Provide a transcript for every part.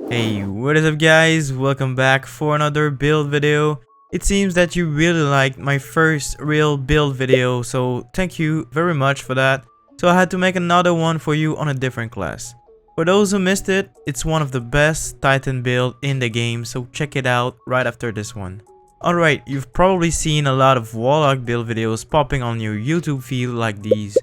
Hey, what is up guys? Welcome back for another build video. It seems that you really liked my first real build video, so thank you very much for that. So I had to make another one for you on a different class. For those who missed it, it's one of the best Titan build in the game, so check it out right after this one. Alright, you've probably seen a lot of Warlock build videos popping on your YouTube feed like these.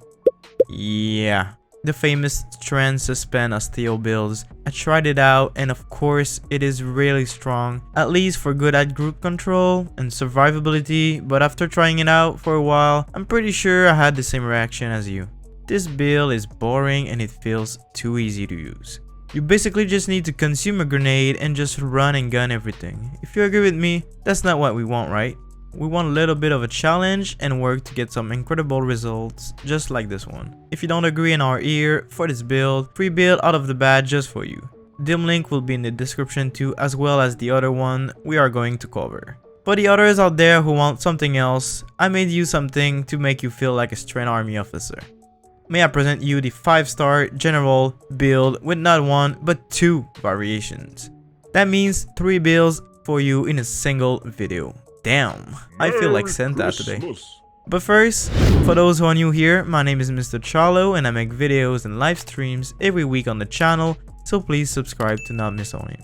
Yeah. The famous Strand Suspend Osteo builds. I tried it out and of course it is really strong, at least for good at group control and survivability, but after trying it out for a while, I'm pretty sure I had the same reaction as you. This build is boring and it feels too easy to use. You basically just need to consume a grenade and just run and gun everything. If you agree with me, that's not what we want, right? We want a little bit of a challenge and work to get some incredible results, just like this one. If you don't agree in our ear, for this build, free build out of the bat just for you. Dim link will be in the description too, as well as the other one we are going to cover. For the others out there who want something else, I made you something to make you feel like a Strand Army officer. May I present you the 5-star general build with not one but 2 variations. That means 3 builds for you in a single video. Damn, I feel like Santa today. But first, for those who are new here, my name is Mr. CharlO and I make videos and live streams every week on the channel, so please subscribe to not miss on it.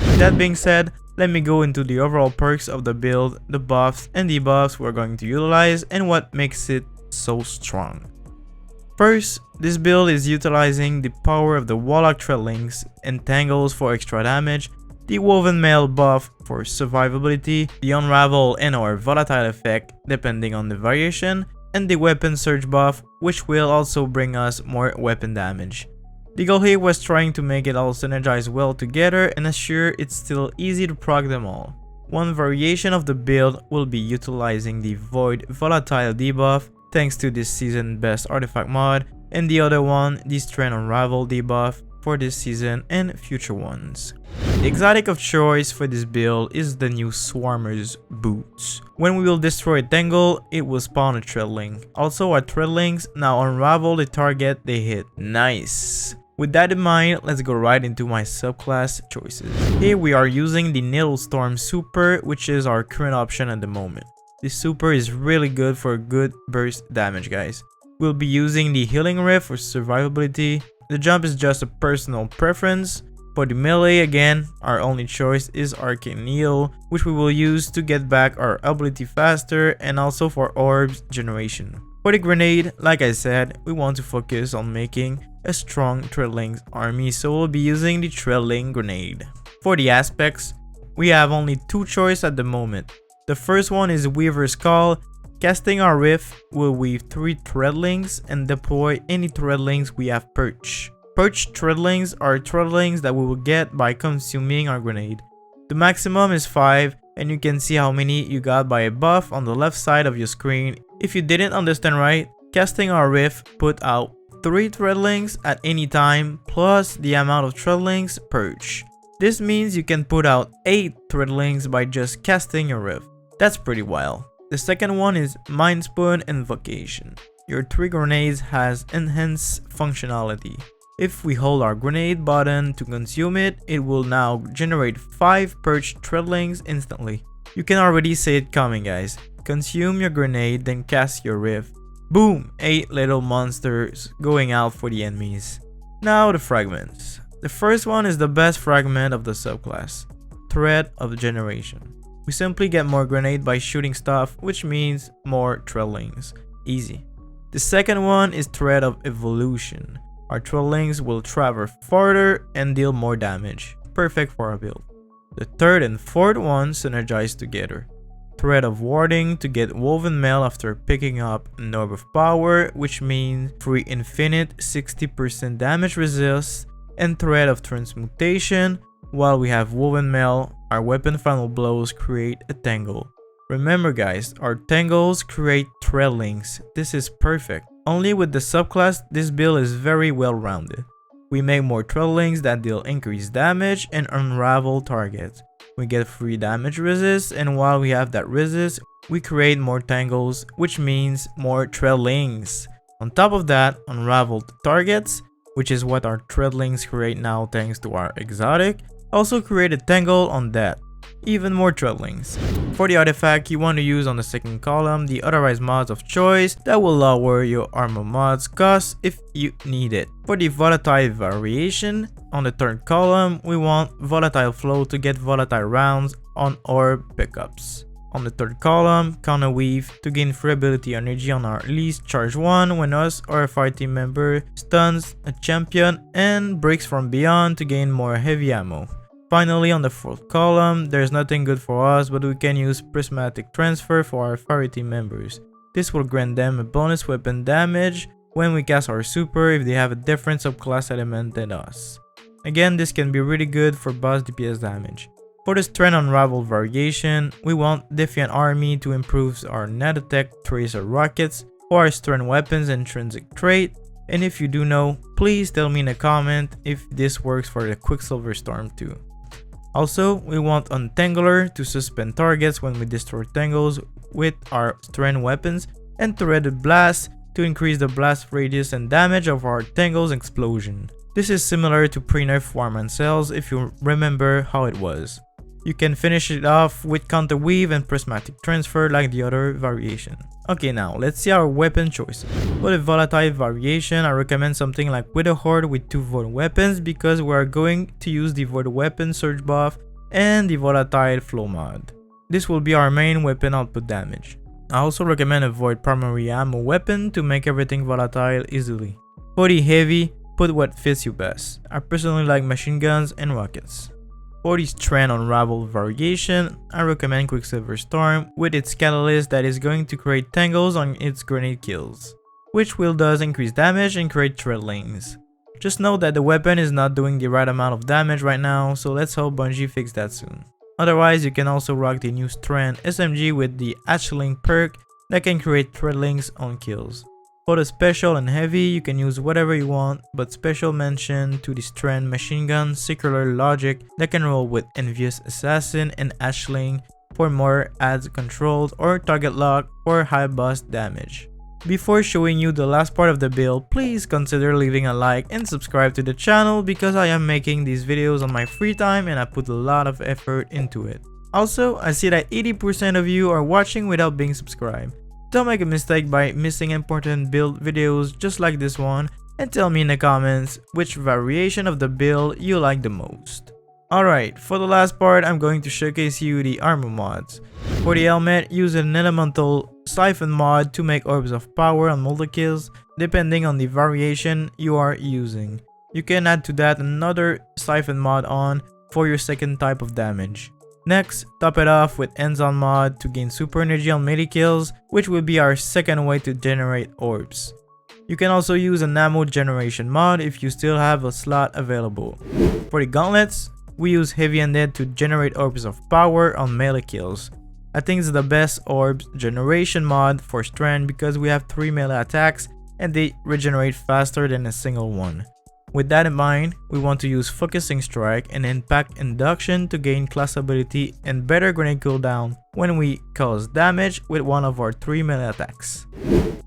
With that being said, let me go into the overall perks of the build, the buffs and debuffs we're going to utilize, and what makes it so strong. First, this build is utilizing the power of the Warlock THREADLINGS, Entangles for extra damage, the Woven Mail buff for survivability, the Unravel and or Volatile effect depending on the variation, and the Weapon Surge buff, which will also bring us more weapon damage. The goal here was trying to make it all synergize well together and assure it's still easy to proc them all. One variation of the build will be utilizing the Void Volatile debuff thanks to this season best artifact mod, and the other one the Strand Unravel debuff for this season and future ones. The exotic of choice for this build is the new Swarmer's boots. When we will destroy a Tangle, it will spawn a THREADLING. Also our THREADLINGs now unravel the target they hit. Nice! With that in mind, let's go right into my subclass choices. Here we are using the Needlestorm Super, which is our current option at the moment. This super is really good for good burst damage, guys. We'll be using the Healing Rift for survivability. The jump is just a personal preference. For the melee, again, our only choice is Arcane Needle, which we will use to get back our ability faster and also for orbs generation. For the grenade, like I said, we want to focus on making a strong THREADLINGS army, so we'll be using the THREADLING grenade. For the aspects, we have only 2 choices at the moment. The first one is Weaver's Call. Casting our Rift will weave 3 THREADLINGS and deploy any THREADLINGS we have perched. Perched THREADLINGS are THREADLINGs that we will get by consuming our grenade. The maximum is 5 and you can see how many you got by a buff on the left side of your screen. If you didn't understand right, casting our Rift put out 3 THREADLINGs at any time plus the amount of THREADLINGs perched. This means you can put out 8 THREADLINGs by just casting your Rift. That's pretty wild. The second one is Mind Spoon Invocation. Your 3 grenades has enhanced functionality. If we hold our grenade button to consume it, it will now generate 5 perched THREADLINGs instantly. You can already see it coming, guys. Consume your grenade, then cast your Rift. Boom! 8 little monsters going out for the enemies. Now the fragments. The first one is the best fragment of the subclass, Thread of Generation. We simply get more grenade by shooting stuff, which means more THREADLINGs. Easy. The second one is Thread of Evolution. Our THREADLINGs will travel farther and deal more damage. Perfect for our build. The third and fourth one synergize together. Thread of Warding to get Woven Mail after picking up an Orb of Power, which means free infinite 60% damage resist, and Thread of Transmutation. While we have Woven Mail, our weapon final blows create a Tangle. Remember guys, our Tangles create THREADLINGs. This is perfect. Only with the subclass, this build is very well rounded. We make more THREADLINGs that deal increased damage and unravel targets. We get free damage resist, and while we have that resist, we create more Tangles, which means more THREADLINGs. On top of that, unraveled targets, which is what our THREADLINGs create now thanks to our exotic, Also create a tangle on that. Even more threadlings. For the artifact, you want to use on the second column the authorized mods of choice that will lower your armor mods cost if you need it. For the volatile variation, on the third column, we want volatile flow to get volatile rounds on orb pickups. On the third column, counter weave to gain free ability energy on our least charge 1 when us or a fire team member stuns a champion, and breaks from beyond to gain more heavy ammo. Finally, on the fourth column, there's nothing good for us, but we can use prismatic transfer for our fire team members. This will grant them a bonus weapon damage when we cast our super if they have a different subclass element than us. Again, this can be really good for boss DPS damage. For the Strand Unravel variation, we want Defiant Army to improve our net attack tracer rockets for our Strand weapons intrinsic trait, and if you do know, please tell me in a comment if this works for the Quicksilver Storm too. Also, we want Untangler to suspend targets when we destroy tangles with our Strand weapons, and Threaded Blast to increase the blast radius and damage of our tangles explosion. This is similar to pre-nerf Warman cells if you remember how it was. You can finish it off with counter weave and prismatic transfer like the other variation. Okay, now let's see our weapon choices. For the volatile variation, I recommend something like Widow Horde with 2 void weapons because we are going to use the void weapon surge buff and the volatile flow mod. This will be our main weapon output damage. I also recommend a void primary ammo weapon to make everything volatile easily. For the heavy, put what fits you best. I personally like machine guns and rockets. For the Strand Unravel variation, I recommend Quicksilver Storm with its catalyst that is going to create tangles on its grenade kills, which will does increase damage and create threadlings. Just note that the weapon is not doing the right amount of damage right now, so let's hope Bungie fix that soon. Otherwise, you can also rock the new Strand SMG with the Hatchling perk that can create threadlings on kills. For the special and heavy, you can use whatever you want, but special mention to the Strand machine gun circular logic that can roll with Envious Assassin and Ashling for more adds controlled or target lock for high burst damage. Before showing you the last part of the build, please consider leaving a like and subscribe to the channel because I am making these videos on my free time and I put a lot of effort into it. Also, I see that 80% of you are watching without being subscribed. Don't make a mistake by missing important build videos just like this one, and tell me in the comments which variation of the build you like the most. Alright, for the last part I'm going to showcase you the armor mods. For the helmet, use an elemental siphon mod to make orbs of power on multi-kills depending on the variation you are using. You can add to that another siphon mod on for your second type of damage. Next, top it off with Hands-On mod to gain super energy on melee kills, which will be our second way to generate orbs. You can also use an ammo generation mod if you still have a slot available. For the gauntlets, we use heavy-handed to generate orbs of power on melee kills. I think it's the best orbs generation mod for Strand because we have 3 melee attacks and they regenerate faster than a single one. With that in mind, we want to use Focusing Strike and Impact Induction to gain class ability and better grenade cooldown when we cause damage with one of our 3 melee attacks.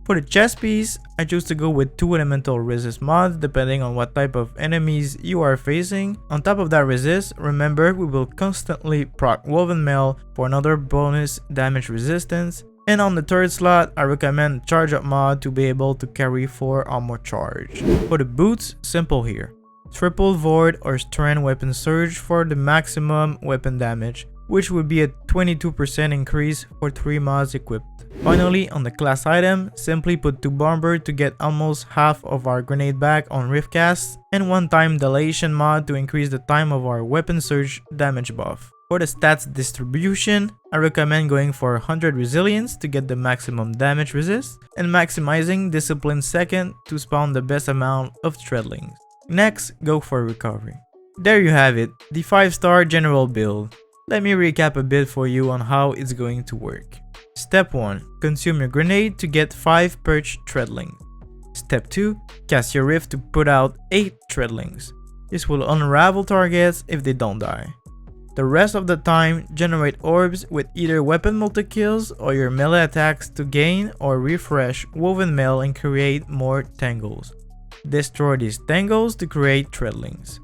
For the chest piece, I choose to go with 2 elemental resist mods depending on what type of enemies you are facing. On top of that resist, remember we will constantly proc Woven Mail for another bonus damage resistance. And on the third slot, I recommend Charge Up mod to be able to carry 4 armor charge. For the boots, simple here. Triple Void or Strand Weapon Surge for the maximum weapon damage, which would be a 22% increase for 3 mods equipped. Finally, on the class item, simply put 2 Bomber to get almost half of our grenade back on rift casts, and 1 time Dilation mod to increase the time of our weapon surge damage buff. For the stats distribution, I recommend going for 100 resilience to get the maximum damage resist, and maximizing discipline second to spawn the best amount of threadlings. Next, go for recovery. There you have it, the 5-star general build. Let me recap a bit for you on how it's going to work. Step 1. Consume your grenade to get 5 perch threadlings. Step 2. Cast your rift to put out 8 threadlings. This will unravel targets if they don't die. The rest of the time, generate orbs with either weapon multi-kills or your melee attacks to gain or refresh Woven Mail and create more tangles. Destroy these tangles to create threadlings.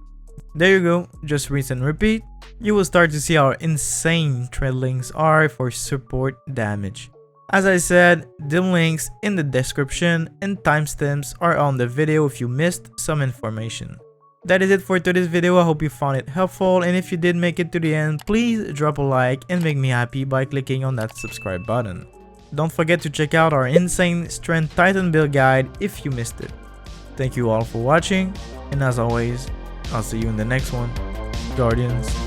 There you go, just rinse and repeat. You will start to see how insane THREADLINGS are for support damage. As I said, the links in the description and timestamps are on the video if you missed some information. That is it for today's video. I hope you found it helpful, and if you did make it to the end, please drop a like and make me happy by clicking on that subscribe button. Don't forget to check out our insane Strand Titan build guide if you missed it. Thank you all for watching, and as always, I'll see you in the next one. Guardians.